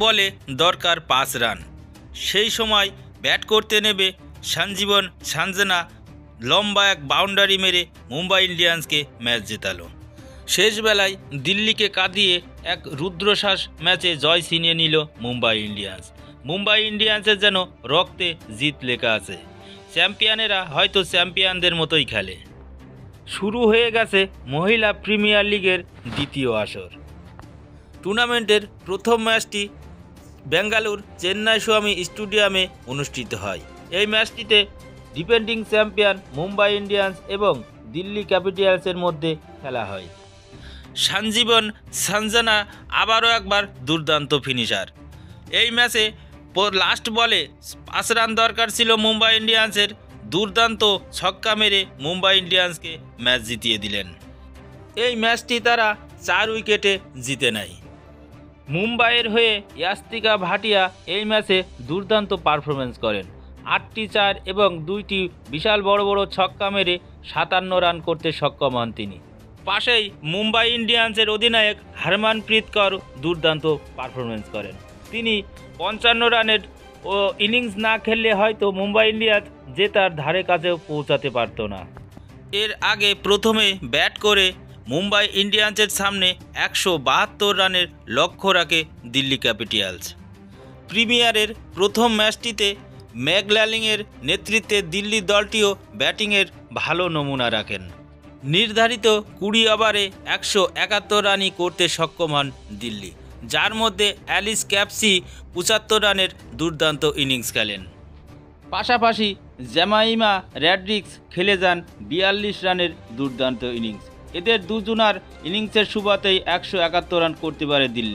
বলে দরকার 5 রান। সেই সময় ব্যাট করতে নেবে সঞ্জীবন সাঞ্জনা লম্বা এক বাউন্ডারি মেরে মুম্বাই ইন্ডিয়ান্সকে ম্যাচ জেতালো। শেষ বেলায় দিল্লিকে কাঁদিয়ে এক রুদ্রশ্বাস ম্যাচে জয় ছিনিয়ে নিল মুম্বাই ইন্ডিয়ান্স। মুম্বাই ইন্ডিয়ান্সের যেন রক্তে জিত লেখা আছে। চ্যাম্পিয়নেরা হয়তো চ্যাম্পিয়নদের মতোই খেলে। শুরু হয়ে গেছে মহিলা প্রিমিয়ার লিগের দ্বিতীয় আসর। টুর্নামেন্টের প্রথম ম্যাচটি বেঙ্গালুর চেন্নাই স্বামী স্টেডিয়ামে অনুষ্ঠিত হয়। এই ম্যাচটিতে ডিফেন্ডিং চ্যাম্পিয়ন মুম্বাই ইন্ডিয়ান্স এবং দিল্লি ক্যাপিটালসের মধ্যে খেলা হয়। সঞ্জীবন সাঞ্জনা আবারও একবার দুর্দান্ত ফিনিশার। এই ম্যাচে লাস্ট বলে 5 রান দরকার ছিল মুম্বাই ইন্ডিয়ান্সের। দুর্দান্ত ছক্কা মেরে মুম্বাই ইন্ডিয়ান্সকে ম্যাচ জিতিয়ে দিলেন। এই ম্যাচটি তারা 4 উইকেটে জিতে নেয়। মুম্বাইয়ের হয়ে ইয়াস্তিকা ভাটিয়া এই ম্যাচে দুর্দান্ত পারফরমেন্স করেন। 8টি 4 এবং 2টি বিশাল বড় বড় ছক্কা মেরে 57 রান করতে সক্ষম হন তিনি। পাশেই মুম্বাই ইন্ডিয়ান্সের অধিনায়ক হরমনপ্রীত কৌর দুর্দান্ত পারফরমেন্স করেন। তিনি 55 রানের ইনিংস না খেললে হয়তো মুম্বাই ইন্ডিয়ান্স জেতার ধারে কাছেও পৌঁছাতে পারত না। এর আগে প্রথমে ব্যাট করে মুম্বাই ইন্ডিয়ান্সের সামনে 172 রানের লক্ষ্য রাখে দিল্লি ক্যাপিটালস। প্রিমিয়ারের প্রথম ম্যাচটিতে ম্যাকলালিংয়ের নেতৃত্বে দিল্লি দলটিও ব্যাটিংয়ের ভালো নমুনা রাখেন। নির্ধারিত 20 ওভারে 171 রানই করতে সক্ষম হন দিল্লি, যার মধ্যে অ্যালিস ক্যাপসি 75 রানের দুর্দান্ত ইনিংস খেলেন। পাশাপাশি জ্যামাইমা রড্রিগেজ খেলে যান 42 রানের দুর্দান্ত ইনিংস। এদের দুজনার ইনিংসের সুবাদেই 171 রান করতে পারে দিল্লি।